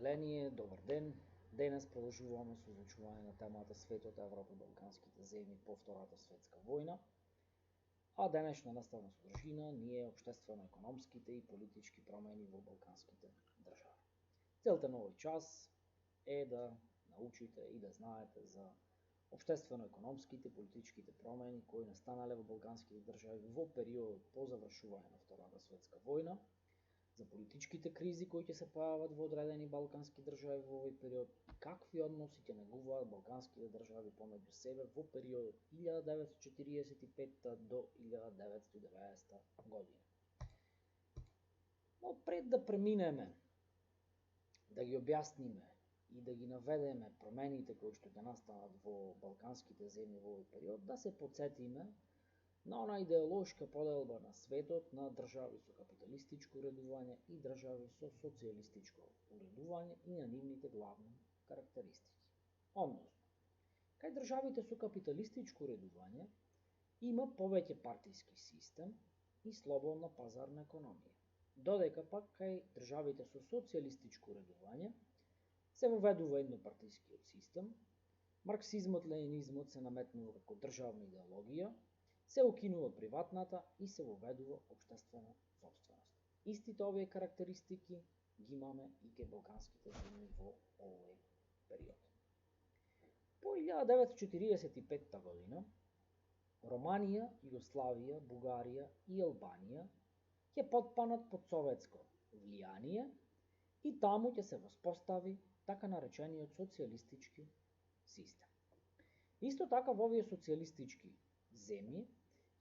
Веление, добър ден! Денес продължуваме с изучаване на темата Свет от Европа, Балканските земји по Втората светска војна. А денешна наставна содржина ни е обществено-економските и политички промени во балканските држави. Целта на овој час е да научите и да знаете за обществено-економските и политичките промени кои настанале во балканските држави во периодот по завршување на Втората светска војна, за политичките кризи кои ќе се појават во одредени балкански држави во овој период и какви односи ќе негуваат балканските држави помеѓу себе во периодот 1945 до 1990 година. Но пред да преминеме, да ги објасниме и да ги наведеме промените кои што ќе настанат во балканските земји во овој период, да се потсетиме на она идеолошка поделба на светот на држави со капиталистичко уредување и држави со социјалистичко уредување и на нивните главни карактеристики. Односно, кај државите со капиталистичко уредување има повеќе партиски систем и слободна пазарна економија, додека пак кај државите со социјалистичко уредување се воведува еднопартискиот систем, марксизмот, ленинизмот се наметнува како државна идеологија, се укинува приватната и се воведува општествена сопственост. Истите овие карактеристики ги имаме и кај балканските земји во овој период. По 1945 година Романија, Југославија, Бугарија и Албанија ќе потпанат под советско влијание и таму ќе се воспостави така наречениот социјалистички систем. Исто така во овие социјалистички земји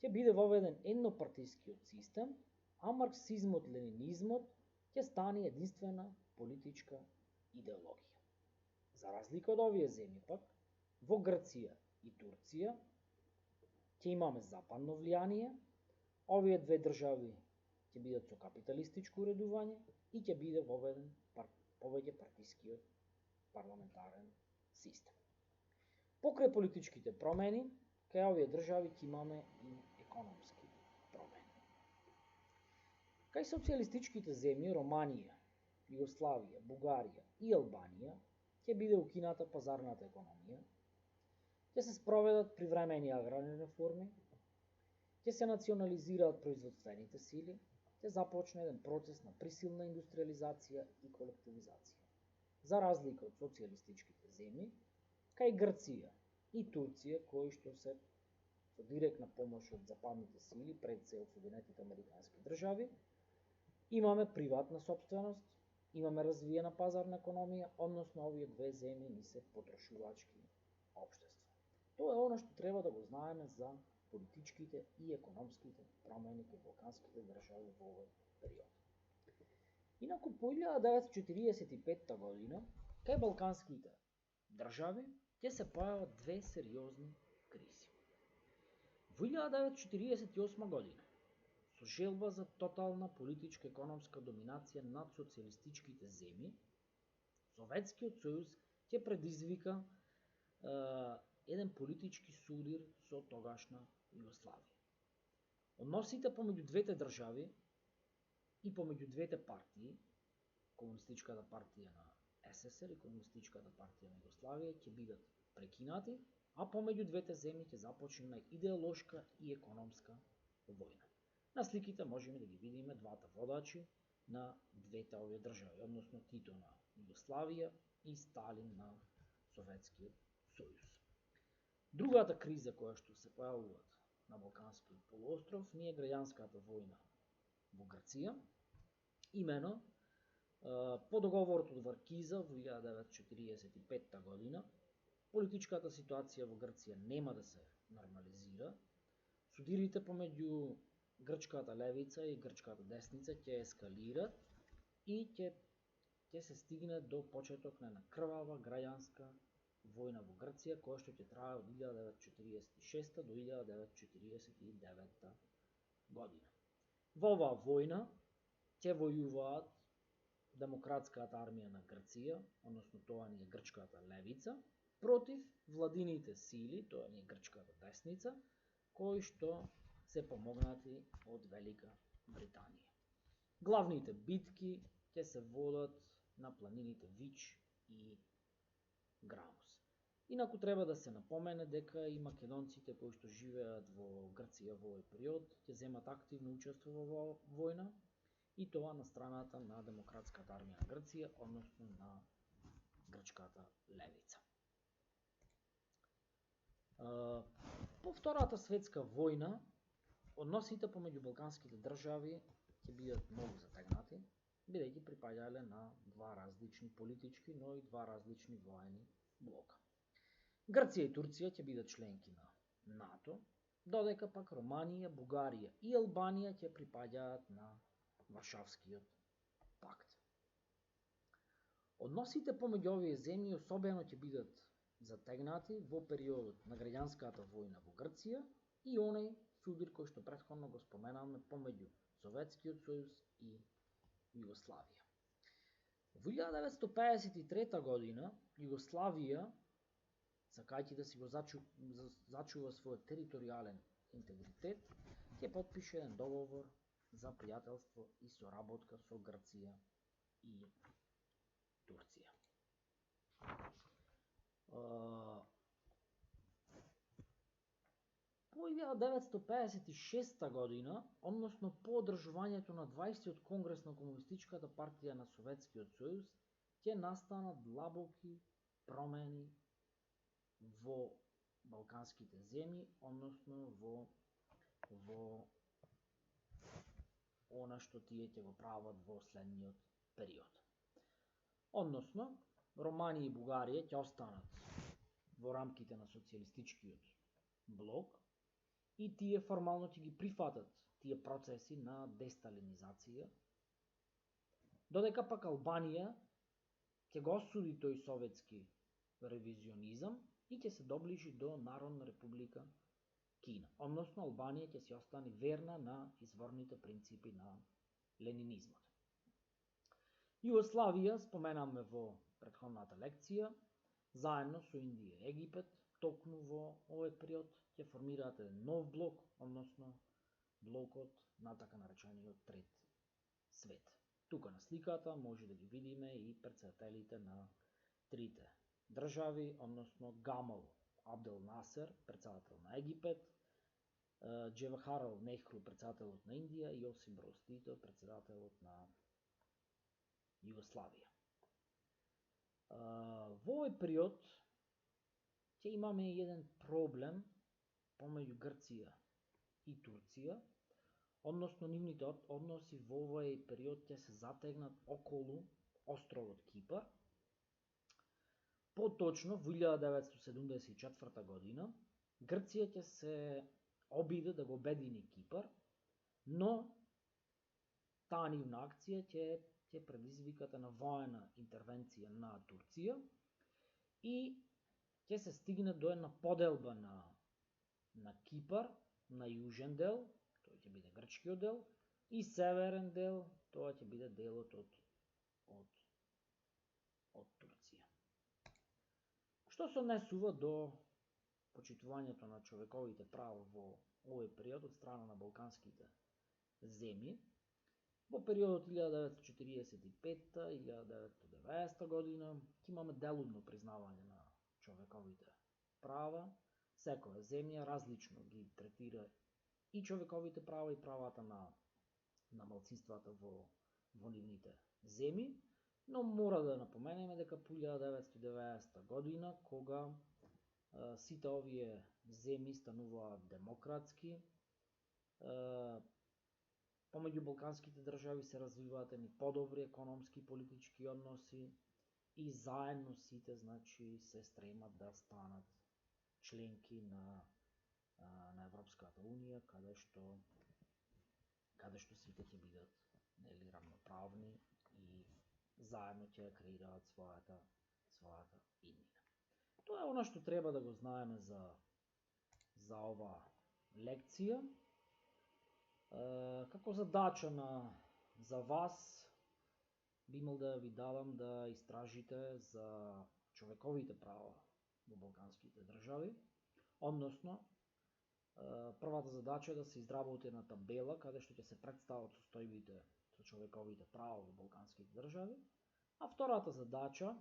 ќе биде воведен еднопартискиот систем, а марксизмот, ленинизмот ќе стане единствена политичка идеологија. За разлика од овие земји пак, во Грција и Турција ќе имаме западно влијание, овие две држави ќе бидат со капиталистичко уредување и ќе биде воведен повеќе партискиот парламентарен систем. Покрај политичките промени, кај овие држави ќе имаме и економски промени. Кај социјалистичките земји Романија, Југославија, Бугарија и Албанија ќе биде укината пазарната економија, ќе се спроведат привремени аграрни реформи, ќе се национализираат производствените сили, ќе започне еден процес на присилна индустриализација и колективизација. За разлика од социјалистичките земји, кај Грција и Турција, кои што се со директна помош од западните сили, пред се од Соединетите американски држави, имаме приватна сопственост, имаме развиена пазарна економија, односно овие две земји ни се потрошувачки општества. Тоа е она што треба да го знаеме за политичките и економските промени кај балканските држави во овој период. Инаку по 1945 година кај балканските држави ќе се појават две сериозни кризи. Во 1948 година, со желба за тотална политичка економска доминација над социјалистичките земји, Советскиот сојуз ќе предизвика еден политички судир со тогашна Југославија. Односите помеѓу двете држави и помеѓу двете партии, Комунистичката партија на СССР и Комунистичката партија на Југославија, ќе бидат прекинати, а помеѓу двете земји ќе започне идеолошка и економска војна. На сликите можеме да ги видиме двата водачи на двете овие држави, односно Тито на Југославија и Сталин на Советскиот сојуз. Другата криза која што се појавуваат на Балканскиот полуостров ни е граѓанската војна во Грција. Имено, по договорот од Варкиза во 1945 година, политичката ситуација во Грција нема да се нормализира, судирите помеѓу грчката левица и грчката десница ќе ескалират и ќе се стигне до почеток на една крвава граѓанска војна во Грција, која што ќе трае од 1946 до 1949 година. Во оваа војна ќе војуваат Демократската армија на Грција, односно тоа ни е грчката левица, против владините сили, тоа ни е грчката десница, кои што се помогнати од Велика Британија. Главните битки ќе се водат на планините Вич и Грамус. Инаку треба да се напомене дека и македонците кои што живеат во Грција во овој период ќе земат активно учество во војна и тоа на страната на Демократската армија на Грција, односно на грчката левица. По Втората светска војна односите помеѓу балканските држави ќе бидат многу затегнати, бидејќи припаѓале на два различни политички, но и два различни воени блока. Грција и Турција ќе бидат членки на НАТО, додека пак Романија, Бугарија и Албанија ќе припаѓаат на Варшавскиот пакт. Односите помеѓу овие земји особено ќе бидат затегнати во периодот на граѓанската војна во Грција и оној судир кој што претходно го споменавме помеѓу Советскиот сојуз и Југославија. Во 1953 година Југославија, сакајќи да си го зачува својот територијален интегритет, ќе потпише еден договор за пријателство и соработка со Грција и Турција. По 1956 година, односно по одржувањето на 20-тиот конгрес на Комунистичката партија на Советскиот сојуз, ќе настанат длабоки промени во балканските земји, односно во она што тие ќе го прават во следниот период. Односно, Романија и Бугарија ќе останат во рамките на социјалистичкиот блок и тие формално ќе ги прифатат тие процеси на десталинизација, додека пак Албанија ќе го осуди тој советски ревизионизам и ќе се доближи до Народна република Кина. Односно, Албанија ќе си остане верна на изворните принципи на ленинизмот. Југославија, споменавме во претходната лекција, заедно со Индија и Египет, токму во овој период ќе формираат еден нов блок, односно блокот на така наречениот Трет свет. Тука на сликата може да ги видиме и претседателите на трите држави, односно Гамал Абдел Насер, претседател на Египет, Џавахарал Нехру, претседателот на Индија и Јосип Броз Тито, претседателот на Југославија. Во овој период ќе имаме еден проблем помеѓу Грција и Турција, односно нивните односи во овој период ќе се затегнат околу островот Кипар. Поточно, во 1974 година, Грција ќе се обиде да го обедини Кипар, но таа нивна акција ќе предизвикате на воена интервенција на Турција и ќе се стигне до една поделба на Кипар, на јужен дел, тој ќе биде грчкиот дел, и северен дел, тоа ќе биде делот од Турција. Што се однесува до почитувањето на човековите права во овој период од страна на балканските земји, во периодот 1945-1990 година ќе имаме делумно признавање на човековите права. Секоја земја различно ги третира и човековите права и правата на малцинствата во нивните земји, но мора да напоменеме дека по 1990 година, кога сите овие земји стануваат демократски, помеѓу балканските држави се развиваат едни подобри економски и политички односи и заедно сите се стремат да станат членки на Европската унија, каде што сите ќе бидат равноправни и заедно ќе креираат својата иднина. Тоа е она што треба да го знаеме за оваа лекција. Како задача за вас би имал да ви дадам да истражите за човековите права во балканските држави, односно првата задача е да се изработи една табела каде што ќе се представат состојбите со човековите права во балканските држави, А втората задача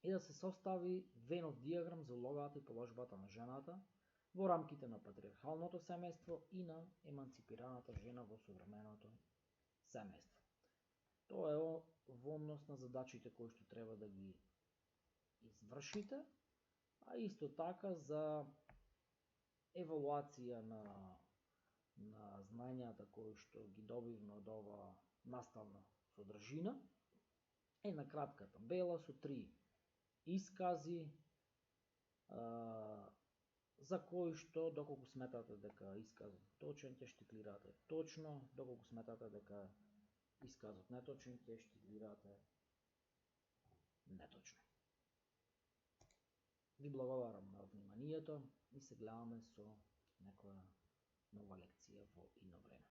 е да се состави Венов диаграм за улогата и положбата на жената во рамките на патриархалното семејство и на еманципираната жена во современото семејство. Тоа е во однос на задачите кои што треба да ги извршите, а исто така за евалуација на знањата кои што ги добивме од ова наставна содржина, една кратка табела со 3 искази за кои што доколку сметате дека исказот точен, ќе штиклирате точно, доколку сметате дека исказот неточен, ќе штиклирате неточно. Ви благодарам на вниманието и се гледаме со некоја нова лекција во идно време.